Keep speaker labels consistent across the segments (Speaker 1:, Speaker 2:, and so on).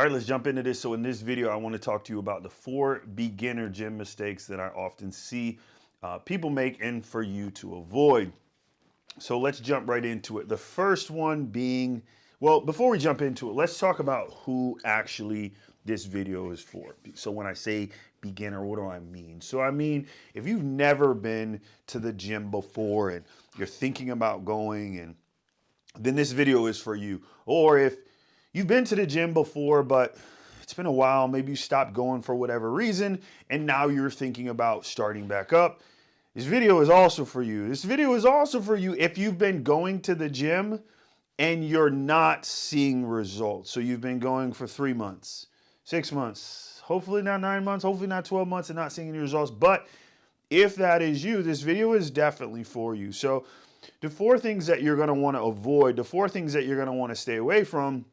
Speaker 1: All right, let's jump into this. So in this video, I want to talk to you about the 4 beginner gym mistakes that I often see people make and for you to avoid. So let's jump right into it. The first one being, well, before we jump into it, let's talk about who actually this video is for. So when I say beginner, what do I mean? So I mean, if you've never been to the gym before and you're thinking about going, and then this video is for you. Or if you've been to the gym before, but it's been a while, maybe you stopped going for whatever reason, and now you're thinking about starting back up, this video is also for you. This video is also for you if you've been going to the gym and you're not seeing results. So you've been going for 3 months, 6 months, hopefully not 9 months, hopefully not 12 months and not seeing any results. But if that is you, this video is definitely for you. So the 4 things that you're gonna wanna avoid, the 4 things that you're gonna wanna stay away from,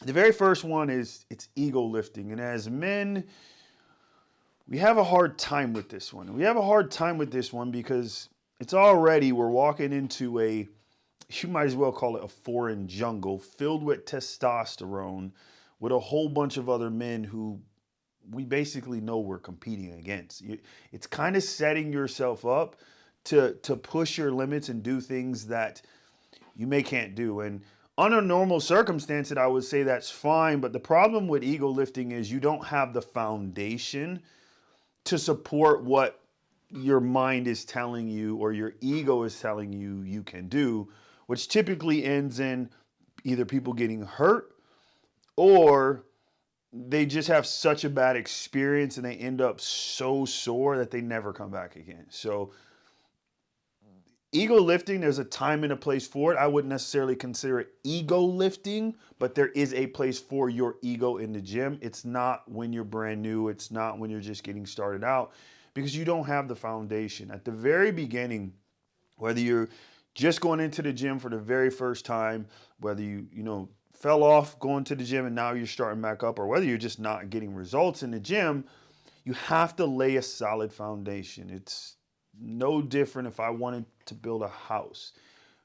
Speaker 1: the very first one is it's ego lifting. And as men, we have a hard time with this one. We have a hard time with this one because it's already, we're walking into a, you might as well call it a foreign jungle filled with testosterone with a whole bunch of other men who we basically know we're competing against. It's kind of setting yourself up to push your limits and do things that you can't do. And under normal circumstances, I would say that's fine. But the problem with ego lifting is you don't have the foundation to support what your mind is telling you or your ego is telling you you can do, which typically ends in either people getting hurt or they just have such a bad experience and they end up so sore that they never come back again. So ego lifting, there's a time and a place for it. I wouldn't necessarily consider it ego lifting, but there is a place for your ego in the gym. It's not when you're brand new. It's not when you're just getting started out because you don't have the foundation. At the very beginning, whether you're just going into the gym for the very first time, whether you fell off going to the gym and now you're starting back up, or whether you're just not getting results in the gym, you have to lay a solid foundation. It's no different if I wanted to build a house.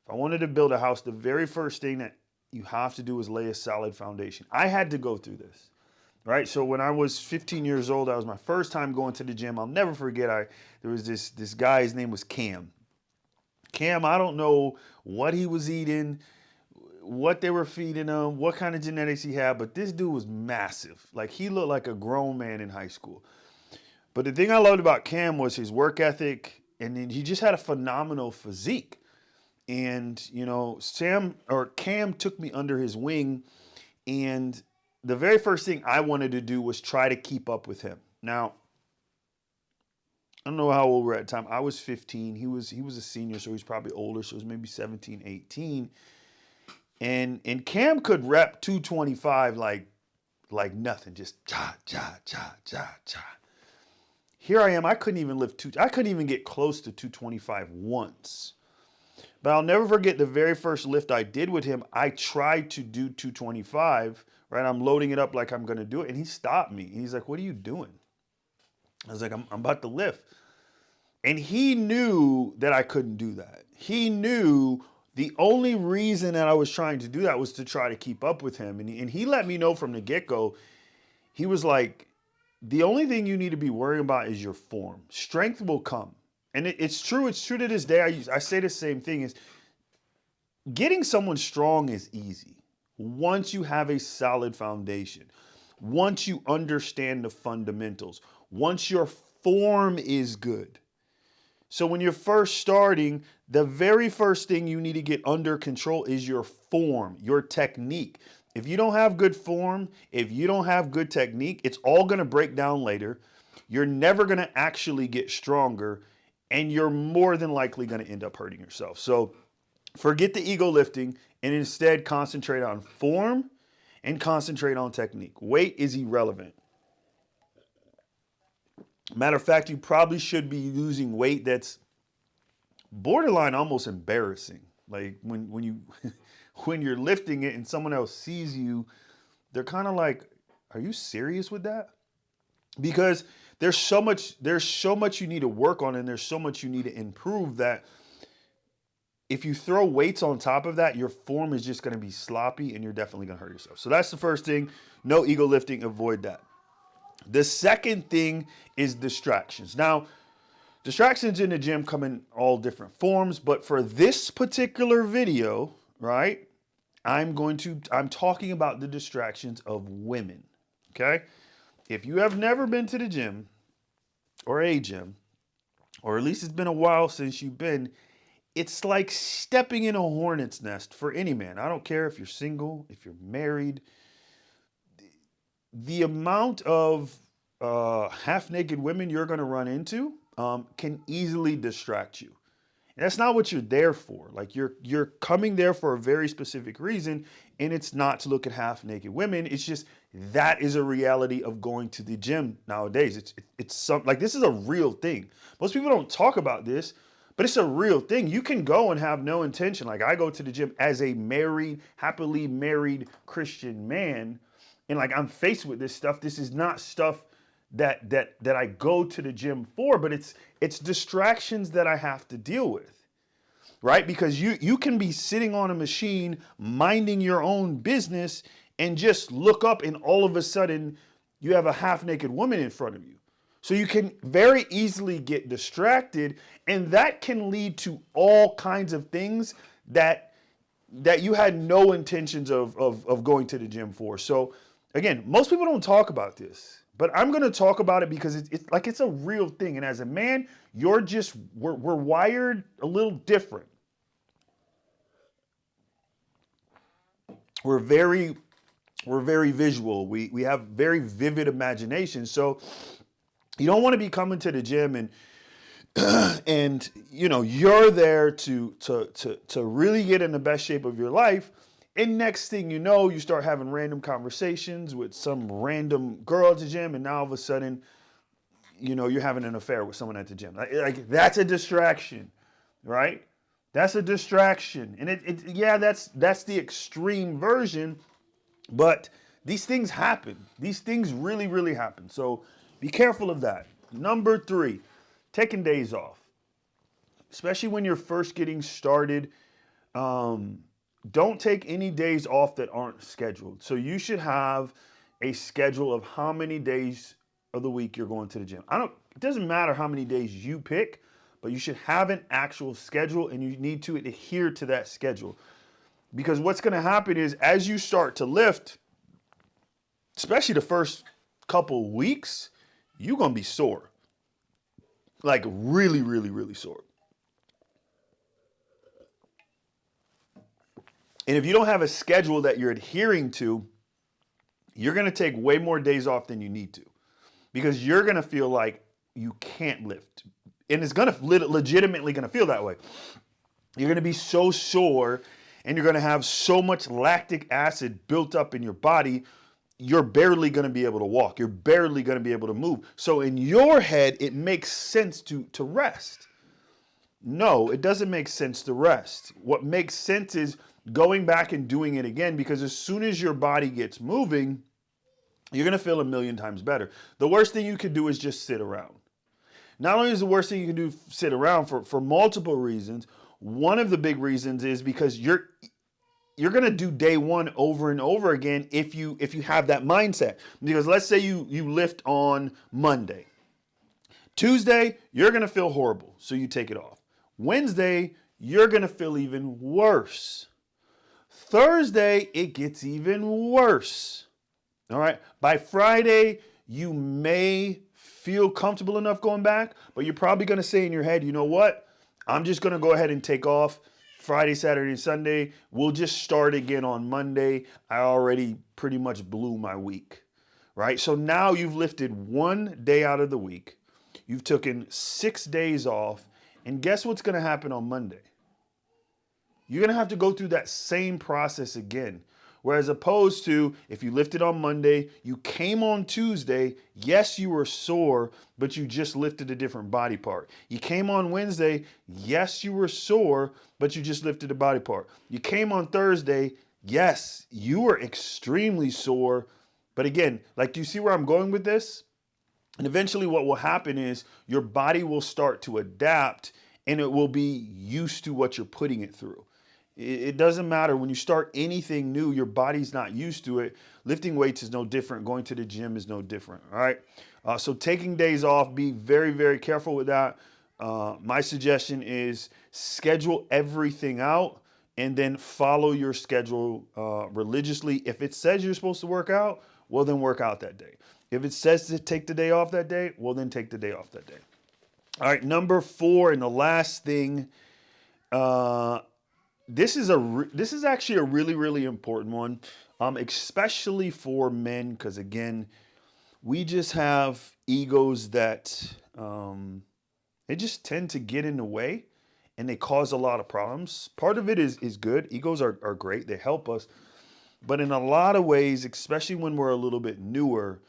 Speaker 1: If I wanted to build a house, the very first thing that you have to do is lay a solid foundation. I had to go through this, right? So when I was 15 years old, that was my first time going to the gym. I'll never forget, there was this guy, his name was Cam. Cam, I don't know what he was eating, what they were feeding him, what kind of genetics he had, but this dude was massive. Like, he looked like a grown man in high school. But the thing I loved about Cam was his work ethic, and then he just had a phenomenal physique. And, Cam took me under his wing, and the very first thing I wanted to do was try to keep up with him. Now, I don't know how old we were at the time. I was 15. He was a senior, so he's probably older, so it was maybe 17, 18. And Cam could rep 225 like nothing, just cha, cha, cha, cha, cha. Here I am, I couldn't even get close to 225 once. But I'll never forget the very first lift I did with him. I tried to do 225, right? I'm loading it up like I'm gonna do it, and he stopped me. He's like, "What are you doing?" I was like, I'm about to lift. And he knew that I couldn't do that. He knew the only reason that I was trying to do that was to try to keep up with him. And he let me know from the get-go, he was like, the only thing you need to be worrying about is your form. Strength will come. And it's true. It's true to this day. I say the same thing is getting someone strong is easy. Once you have a solid foundation, once you understand the fundamentals, once your form is good. So when you're first starting, the very first thing you need to get under control is your form, your technique. If you don't have good form, if you don't have good technique, it's all going to break down later. You're never going to actually get stronger, and you're more than likely going to end up hurting yourself. So forget the ego lifting and instead concentrate on form and concentrate on technique. Weight is irrelevant. Matter of fact, you probably should be using weight that's borderline almost embarrassing. Like when you when you're lifting it and someone else sees you, they're kind of like, "Are you serious with that?" Because there's so much you need to work on, and there's so much you need to improve that if you throw weights on top of that, your form is just going to be sloppy and you're definitely going to hurt yourself. So that's the first thing. No ego lifting, avoid that. The second thing is distractions. Now, distractions in the gym come in all different forms, but for this particular video, right, I'm talking about the distractions of women, okay? If you have never been to the gym or a gym, or at least it's been a while since you've been, it's like stepping in a hornet's nest for any man. I don't care if you're single, if you're married. The amount of half-naked women you're going to run into can easily distract you. And that's not what you're there for. Like you're coming there for a very specific reason, and it's not to look at half-naked women. It's just that is a reality of going to the gym nowadays. It's some like this is a real thing. Most people don't talk about this, but it's a real thing. You can go and have no intention. Like I go to the gym as a happily married Christian man, and like I'm faced with this stuff. This is not stuff that I go to the gym for, but it's distractions that I have to deal with, right? Because you can be sitting on a machine minding your own business and just look up and all of a sudden you have a half-naked woman in front of you. So you can very easily get distracted, and that can lead to all kinds of things that you had no intentions of going to the gym for. So again, most people don't talk about this. But I'm going to talk about it because it's a real thing. And as a man, we're wired a little different. We're very visual. We have very vivid imagination. So you don't want to be coming to the gym and and you're there to really get in the best shape of your life. And next thing you know, you start having random conversations with some random girl at the gym, and now all of a sudden, you're having an affair with someone at the gym. Like that's a distraction, right? That's a distraction, and that's the extreme version. But these things happen. These things really, really happen. So be careful of that. Number 3, taking days off, especially when you're first getting started. Don't take any days off that aren't scheduled. So you should have a schedule of how many days of the week you're going to the gym. It doesn't matter how many days you pick, but you should have an actual schedule and you need to adhere to that schedule. Because what's going to happen is as you start to lift, especially the first couple weeks, you're going to be sore. Like really, really, really sore. And if you don't have a schedule that you're adhering to, you're going to take way more days off than you need to because you're going to feel like you can't lift. And it's going to legitimately going to feel that way. You're going to be so sore and you're going to have so much lactic acid built up in your body, you're barely going to be able to walk. You're barely going to be able to move. So in your head, it makes sense to rest. No, it doesn't make sense to rest. What makes sense is going back and doing it again, because as soon as your body gets moving, you're going to feel a million times better. The worst thing you could do is just sit around. Not only is the worst thing you can do sit around for multiple reasons, one of the big reasons is because you're going to do day one over and over again if you have that mindset. Because let's say you lift on Monday. Tuesday, you're going to feel horrible, so you take it off. Wednesday, you're going to feel even worse. Thursday, it gets even worse. All right. By Friday, you may feel comfortable enough going back, but you're probably going to say in your head, you know what? I'm just going to go ahead and take off Friday, Saturday, Sunday. We'll just start again on Monday. I already pretty much blew my week, right? So now you've lifted one day out of the week. You've taken 6 days off. And guess what's going to happen on Monday? You're going to have to go through that same process again. Whereas opposed to if you lifted on Monday, you came on Tuesday, yes, you were sore, but you just lifted a different body part. You came on Wednesday, yes, you were sore, but you just lifted a body part. You came on Thursday, yes, you were extremely sore. But again, like, do you see where I'm going with this? And eventually what will happen is your body will start to adapt and it will be used to what you're putting it through. It doesn't matter when you start anything new, your body's not used to it. Lifting weights is no different. Going to the gym is no different. All right. So taking days off, be very, very careful with that. My suggestion is schedule everything out and then follow your schedule religiously. If it says you're supposed to work out, well, then work out that day. If it says to take the day off that day, well, then take the day off that day. All right, number 4, and the last thing, this is actually a really, really important one, especially for men, because again, we just have egos that they just tend to get in the way, and they cause a lot of problems. Part of it is good. Egos are great. They help us. But in a lot of ways, especially when we're a little bit newer,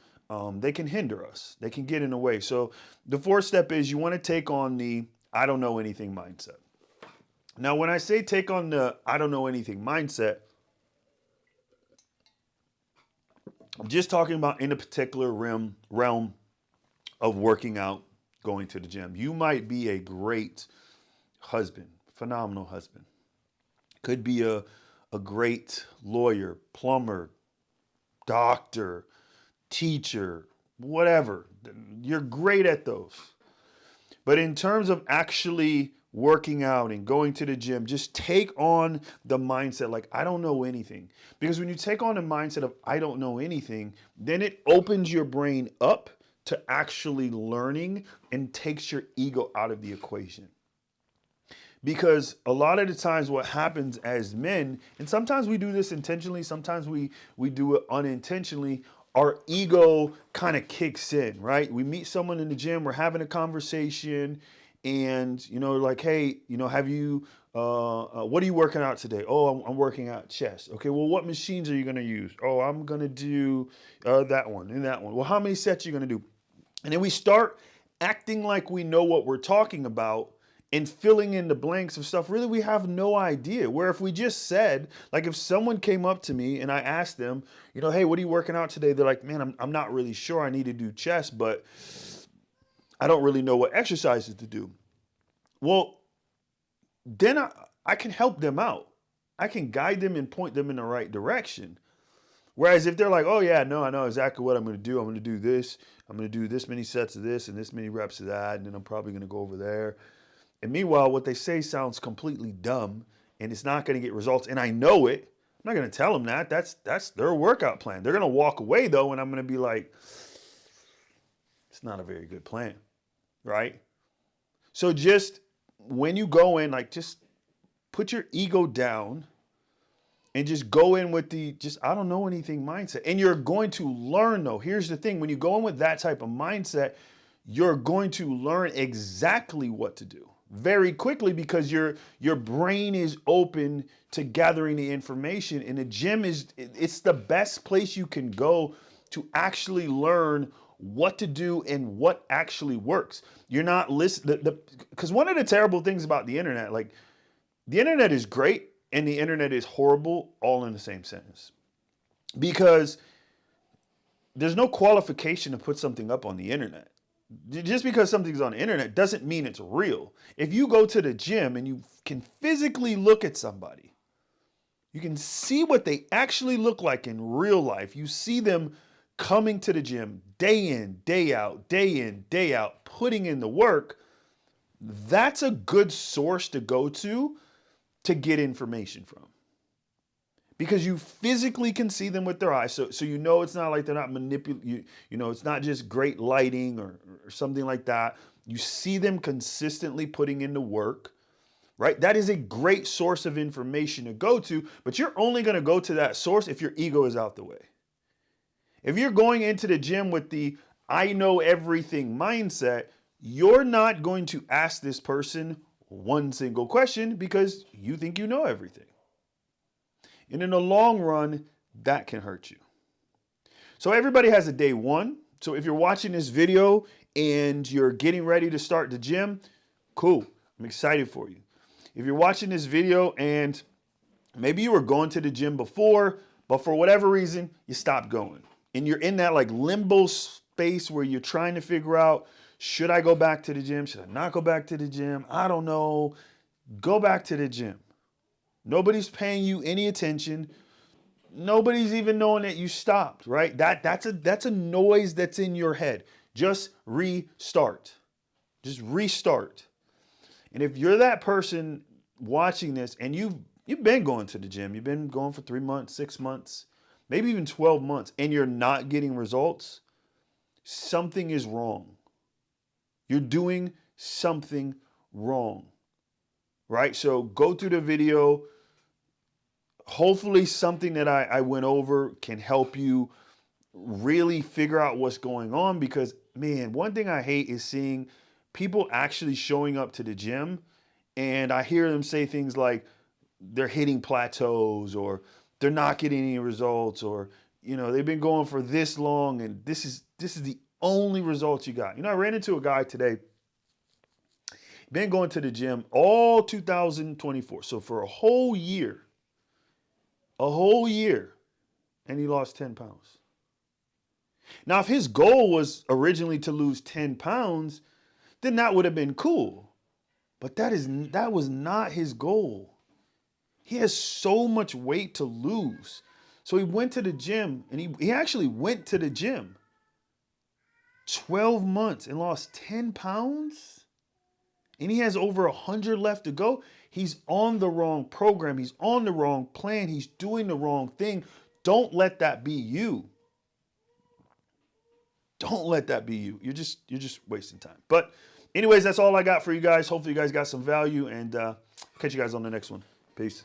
Speaker 1: they can hinder us. They can get in the way. So the 4th step is you want to take on the I don't know anything mindset. Now, when I say take on the I don't know anything mindset, I'm just talking about in a particular realm of working out, going to the gym. You might be a great husband, phenomenal husband. Could be a great lawyer, plumber, doctor, teacher, whatever. You're great at those. But in terms of actually working out and going to the gym, just take on the mindset like, I don't know anything. Because when you take on the mindset of I don't know anything, then it opens your brain up to actually learning and takes your ego out of the equation. Because a lot of the times what happens as men, and sometimes we do this intentionally, sometimes we do it unintentionally, our ego kind of kicks in, right? We meet someone in the gym, we're having a conversation, and, like, hey, have you, what are you working out today? Oh, I'm working out chest. Okay, well, what machines are you going to use? Oh, I'm going to do that one and that one. Well, how many sets are you going to do? And then we start acting like we know what we're talking about and filling in the blanks of stuff really we have no idea. Where if we just said, like if someone came up to me and I asked them, hey, what are you working out today? They're like, man, I'm not really sure. I need to do chest, but I don't really know what exercises to do. Well, then I can help them out. I can guide them and point them in the right direction. Whereas if they're like, oh yeah, no, I know exactly what I'm going to do. I'm going to do this. I'm going to do this many sets of this and this many reps of that. And then I'm probably going to go over there. And meanwhile, what they say sounds completely dumb and it's not going to get results. And I know it. I'm not going to tell them that. That's their workout plan. They're going to walk away though. And I'm going to be like, it's not a very good plan. Right? So just when you go in, like just put your ego down and just go in with the I don't know anything mindset. And you're going to learn though. Here's the thing. When you go in with that type of mindset, you're going to learn exactly what to do very quickly because your brain is open to gathering the information. And the gym it's the best place you can go to actually learn what to do and what actually works. You're not listening, because one of the terrible things about the internet, like the internet is great and the internet is horrible all in the same sentence. Because there's no qualification to put something up on the internet. Just because something's on the internet doesn't mean it's real. If you go to the gym and you can physically look at somebody, you can see what they actually look like in real life. You see them coming to the gym day in, day out, putting in the work. That's a good source to go to get information from. Because you physically can see them with their eyes. So it's not like they're not manipulating, it's not just great lighting or something like that. You see them consistently putting in the work, right? That is a great source of information to go to, but you're only going to go to that source if your ego is out the way. If you're going into the gym with the I know everything mindset, you're not going to ask this person one single question because you think you know everything. And in the long run, that can hurt you. So everybody has a day one. So if you're watching this video and you're getting ready to start the gym, cool. I'm excited for you. If you're watching this video and maybe you were going to the gym before, but for whatever reason, you stopped going. And you're in that like limbo space where you're trying to figure out, Should I go back to the gym? Should I not go back to the gym? I don't know. Go back to the gym. Nobody's paying you any attention. Nobody's even knowing that you stopped, right? That's a noise that's in your head. Just restart. Just restart. And if you're that person watching this and you've been going to the gym, you've been going for 3 months, 6 months, maybe even 12 months, and you're not getting results, something is wrong. You're doing something wrong, right? So go through the video. Hopefully something that I went over can help you really figure out what's going on, because, man, one thing I hate is seeing people actually showing up to the gym and I hear them say things like they're hitting plateaus or they're not getting any results, or, you know, they've been going for this long and this is the only results you got. You know, I ran into a guy today, been going to the gym all 2024. So for a whole year, and he lost 10 pounds. Now, if his goal was originally to lose 10 pounds, then that would have been cool. But that was not his goal. He has so much weight to lose. So he went to the gym, and he actually went to the gym 12 months and lost 10 pounds. And he has over 100 left to go. He's on the wrong program. He's on the wrong plan. He's doing the wrong thing. Don't let that be you. Don't let that be you. You're just wasting time. But anyways, that's all I got for you guys. Hopefully you guys got some value, and catch you guys on the next one. Peace.